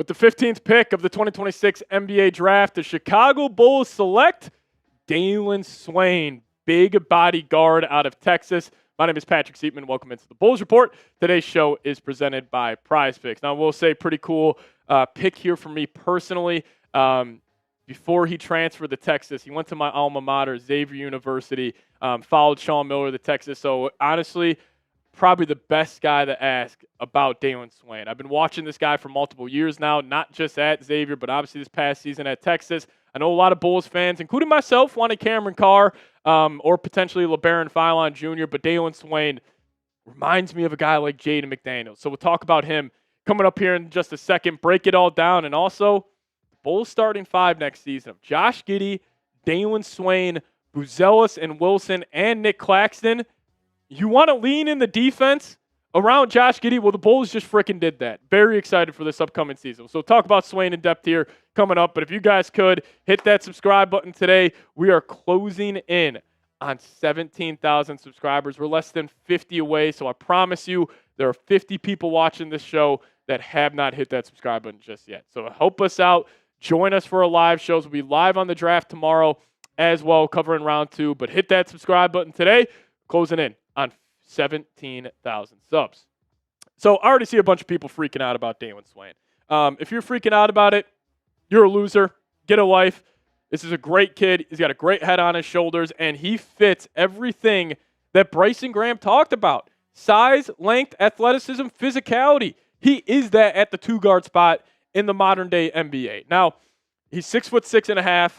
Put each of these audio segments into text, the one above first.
With the 15th pick of the 2026 NBA Draft, the Chicago Bulls select Dailyn Swain, big body guard out of Texas. My name is Patrick Seatman. Welcome into the Bulls Report. Today's show is presented by Prize Picks. Now, I will say pretty cool pick here for me personally. Before he transferred to Texas, he went to my alma mater, Xavier University, followed Sean Miller to Texas. So, honestly, probably the best guy to ask about Dailyn Swain. I've been watching this guy for multiple years now, not just at Xavier, but obviously this past season at Texas. I know a lot of Bulls fans, including myself, wanted Cameron Carr or potentially LeBaron Philon Jr., but Dailyn Swain reminds me of a guy like Jaden McDaniels. So we'll talk about him coming up here in just a second, break it all down, and also Bulls starting five next season of Josh Giddey, Dailyn Swain, Buzelis and Wilson, and Nick Claxton. You want to lean in the defense around Josh Giddey? Well, the Bulls just freaking did that. Very excited for this upcoming season. So talk about Swain in depth here coming up. But if you guys could, hit that subscribe button today. We are closing in on 17,000 subscribers. We're less than 50 away. So I promise you there are 50 people watching this show that have not hit that subscribe button just yet. So help us out. Join us for our live shows. We'll be live on the draft tomorrow as well, covering round two. But hit that subscribe button today. Closing in on 17,000 subs. So I already see a bunch of people freaking out about Dailyn Swain. If you're freaking out about it, you're a loser. Get a life. This is a great kid. He's got a great head on his shoulders, and he fits everything that Bryson Graham talked about. Size, length, athleticism, physicality. He is that at the two-guard spot in the modern-day NBA. Now, he's 6'6.5".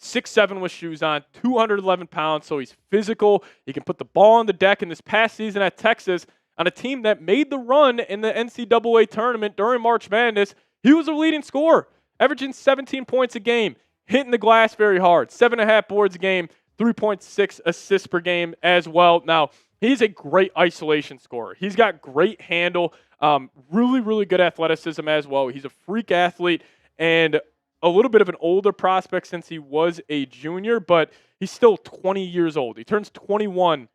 6'7" with shoes on, 211 pounds, so he's physical. He can put the ball on the deck. In this past season at Texas, on a team that made the run in the NCAA tournament during March Madness, he was a leading scorer, averaging 17 points a game, hitting the glass very hard, 7.5 boards a game, 3.6 assists per game as well. Now, he's a great isolation scorer. He's got great handle, really, really good athleticism as well. He's a freak athlete, and a little bit of an older prospect since he was a junior, but he's still 20 years old. He turns 21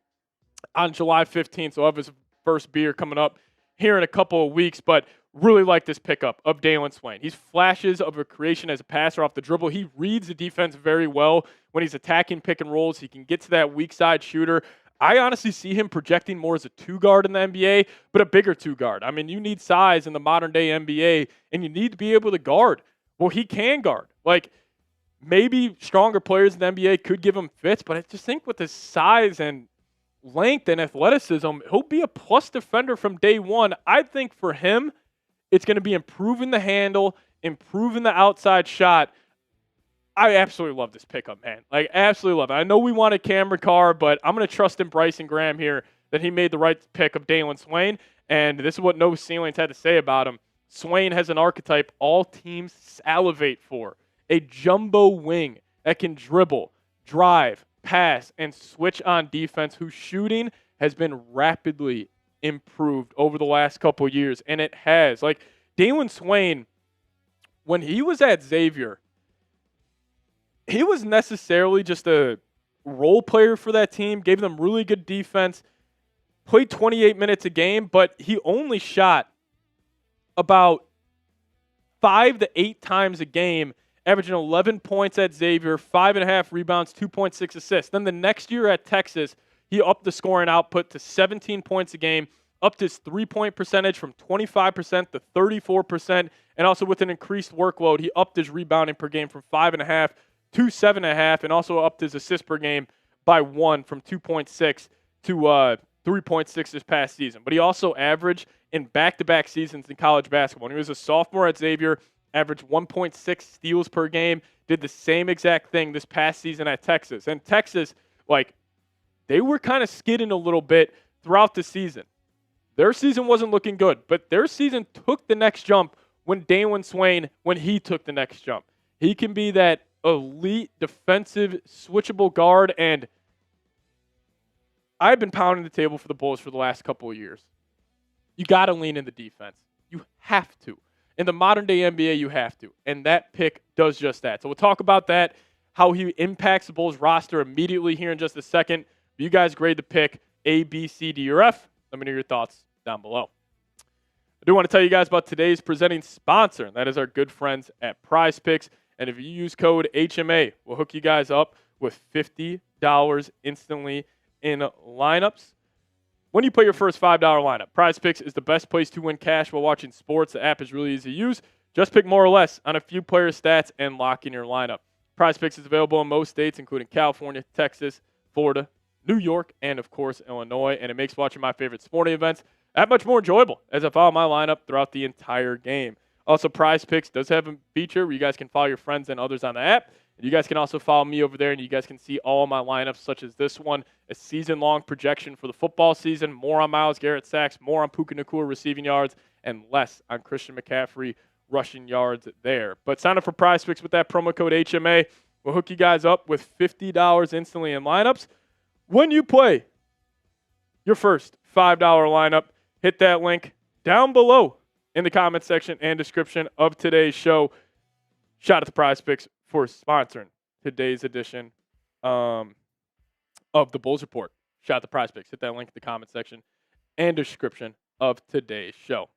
on July 15th, so he'll have his first beer coming up here in a couple of weeks, but really like this pickup of Dailyn Swain. He's flashes of a creation as a passer off the dribble. He reads the defense very well when he's attacking pick and rolls. He can get to that weak side shooter. I honestly see him projecting more as a two-guard in the NBA, but a bigger two-guard. I mean, you need size in the modern-day NBA, and you need to be able to guard. Well, he can guard. Like, maybe stronger players in the NBA could give him fits, but I just think with his size and length and athleticism, he'll be a plus defender from day one. I think for him, it's going to be improving the handle, improving the outside shot. I absolutely love this pickup, man. Like, absolutely love it. I know we wanted Cameron Carr, but I'm going to trust in Bryson Graham here that he made the right pick of Dailyn Swain, and this is what No Ceilings had to say about him. Swain has an archetype all teams salivate for, a jumbo wing that can dribble, drive, pass, and switch on defense, whose shooting has been rapidly improved over the last couple years, and it has. Like, Dailyn Swain, when he was at Xavier, he was necessarily just a role player for that team, gave them really good defense, played 28 minutes a game, but he only shot about 5 to 8 times a game, averaging 11 points at Xavier, 5.5 rebounds, 2.6 assists. Then the next year at Texas, he upped the scoring output to 17 points a game, upped his three-point percentage from 25% to 34%, and also with an increased workload, he upped his rebounding per game from 5.5 to 7.5, and also upped his assists per game by 1 from 2.6 to 3.6 this past season. But he also averaged in back-to-back seasons in college basketball. When he was a sophomore at Xavier, averaged 1.6 steals per game, did the same exact thing this past season at Texas. And Texas, like, they were kind of skidding a little bit throughout the season. Their season wasn't looking good, but their season took the next jump when Dailyn Swain, when he took the next jump. He can be that elite defensive switchable guard, and I've been pounding the table for the Bulls for the last couple of years. You got to lean in the defense. You have to. In the modern-day NBA, you have to. And that pick does just that. So we'll talk about that, how he impacts the Bulls roster immediately here in just a second. You guys grade the pick A, B, C, D, or F. Let me know your thoughts down below. do want to tell you guys about today's presenting sponsor, and that is our good friends at Prize Picks. And if you use code HMA, we'll hook you guys up with $50 instantly in lineups. When you put your first $5 lineup, Prize Picks is the best place to win cash while watching sports. The app is really easy to use. Just pick more or less on a few player stats and lock in your lineup. Prize Picks is available in most states, including California, Texas, Florida, New York, and, of course, Illinois. And it makes watching my favorite sporting events that much more enjoyable as I follow my lineup throughout the entire game. Also, Prize Picks does have a feature where you guys can follow your friends and others on the app. And you guys can also follow me over there, and you guys can see all my lineups, such as this one, a season-long projection for the football season, more on Myles Garrett sacks, more on Puka Nacua receiving yards, and less on Christian McCaffrey rushing yards there. But sign up for Prize Picks with that promo code HMA. We'll hook you guys up with $50 instantly in lineups. When you play your first $5 lineup, hit that link down below in the comment section and description of today's show. Shout out to Prize Picks for sponsoring today's edition of the Bulls Report. Shout out to Prize Picks. Hit that link in the comment section and description of today's show.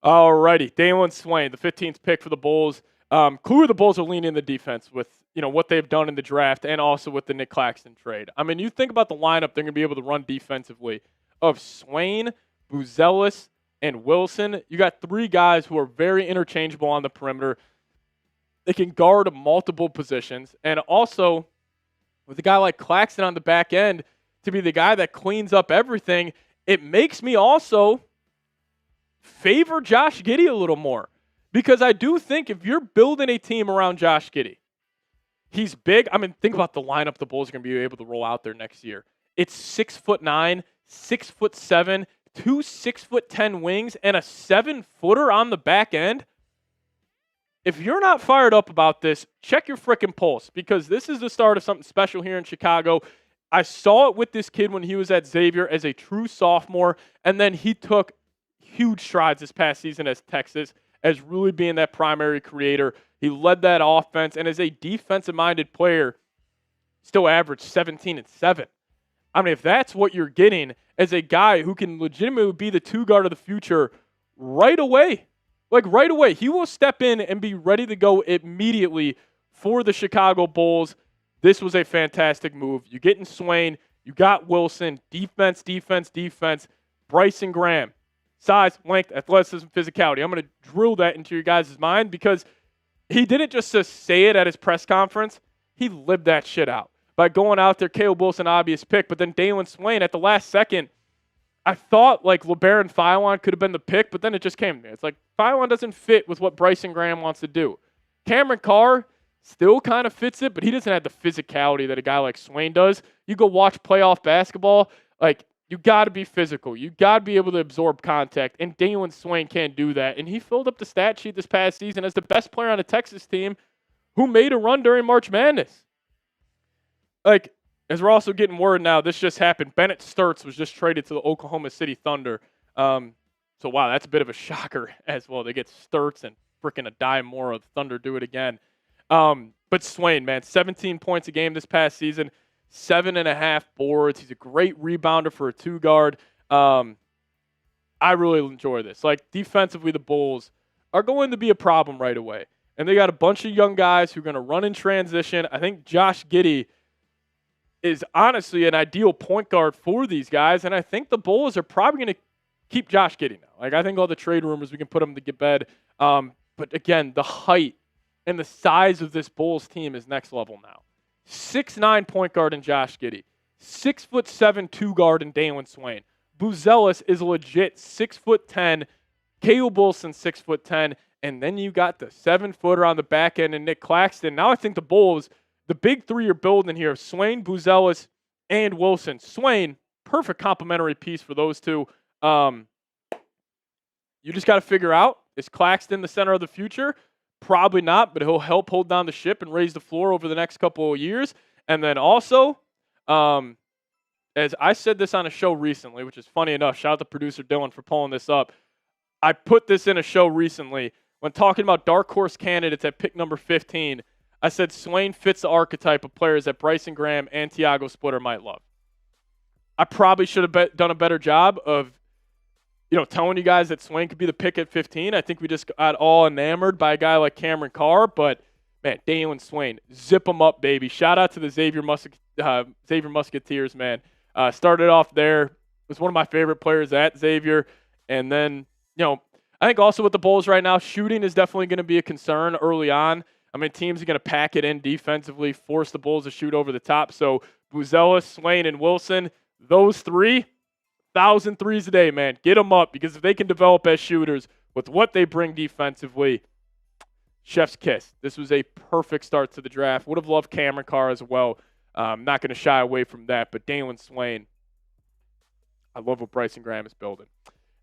Alrighty, Dailyn Swain, the 15th pick for the Bulls. Clearly the Bulls are leaning in the defense with what they've done in the draft and also with the Nick Claxton trade. I mean, you think about the lineup they're going to be able to run defensively of Swain, Buzelis, and Wilson. You got three guys who are very interchangeable on the perimeter. They can guard multiple positions. And also, with a guy like Claxton on the back end to be the guy that cleans up everything, it makes me also favor Josh Giddey a little more. Because I do think if you're building a team around Josh Giddey, he's big. I mean, think about the lineup the Bulls are going to be able to roll out there next year. It's 6'9", 6'7", two 6'10" wings, and a 7-footer on the back end. If you're not fired up about this, check your frickin' pulse, because this is the start of something special here in Chicago. I saw it with this kid when he was at Xavier as a true sophomore, and then he took huge strides this past season as Texas, as really being that primary creator. He led that offense, and as a defensive-minded player, still averaged 17 and 7. I mean, if that's what you're getting as a guy who can legitimately be the two guard of the future right away, he will step in and be ready to go immediately for the Chicago Bulls. This was a fantastic move. You get in Swain, you got Wilson, defense, Bryson Graham, size, length, athleticism, physicality. I'm going to drill that into your guys' mind because he didn't just say it at his press conference. He lived that shit out by going out there. Caleb Wilson, obvious pick, but then Dailyn Swain at the last second. I thought like LeBaron Philon could have been the pick, but then it just came to me. It's like Philon doesn't fit with what Bryson Graham wants to do. Cameron Carr still kind of fits it, but he doesn't have the physicality that a guy like Swain does. You go watch playoff basketball, like you got to be physical. You got to be able to absorb contact, and Dailyn Swain can't do that. And he filled up the stat sheet this past season as the best player on a Texas team who made a run during March Madness. Like, as we're also getting word now, this just happened. Bennett Sturts was just traded to the Oklahoma City Thunder. So, wow, that's a bit of a shocker as well. They get Sturts and freaking a dime more of the Thunder do it again. But Swain, man, 17 points a game this past season, 7.5 boards. He's a great rebounder for a two-guard. I really enjoy this. Like, defensively, the Bulls are going to be a problem right away. And they got a bunch of young guys who are going to run in transition. I think Josh Giddey is honestly an ideal point guard for these guys, and I think the Bulls are probably going to keep Josh Giddey now. Like, I think all the trade rumors, we can put them to get bed. But again, the height and the size of this Bulls team is next level now. 6'9" point guard in Josh Giddey. 6'7" two guard in Dailyn Swain. Buzelis is legit 6'10". Caleb Wilson 6'10", and then you got the 7-footer on the back end and Nick Claxton. Now I think the Bulls, the big three you're building here, Swain, Buzelis, and Wilson. Swain, perfect complementary piece for those two. You just got to figure out, is Claxton the center of the future? Probably not, but he'll help hold down the ship and raise the floor over the next couple of years. And then also, as I said this on a show recently, which is funny enough, shout out to producer Dylan for pulling this up. I put this in a show recently when talking about dark horse candidates at pick number 15. I said Swain fits the archetype of players that Bryson Graham and Tiago Splitter might love. I probably should have done a better job of, telling you guys that Swain could be the pick at 15. I think we just got all enamored by a guy like Cameron Carr, but man, Dailyn Swain, zip him up, baby. Shout out to the Xavier Musketeers, man. Started off there, was one of my favorite players at Xavier, and then, I think also with the Bulls right now, shooting is definitely going to be a concern early on. I mean, teams are going to pack it in defensively, force the Bulls to shoot over the top. So Buzelis, Swain, and Wilson, those 3,000 threes a day, man. Get them up, because if they can develop as shooters with what they bring defensively, chef's kiss. This was a perfect start to the draft. Would have loved Cameron Carr as well. Not going to shy away from that, but Dailyn Swain, I love what Bryson Graham is building.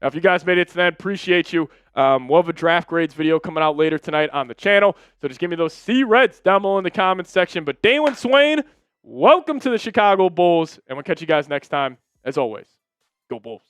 Now, if you guys made it to that, appreciate you. We'll have a draft grades video coming out later tonight on the channel, so just give me those C-Reds down below in the comments section. But Dailyn Swain, welcome to the Chicago Bulls, and we'll catch you guys next time. As always, go Bulls.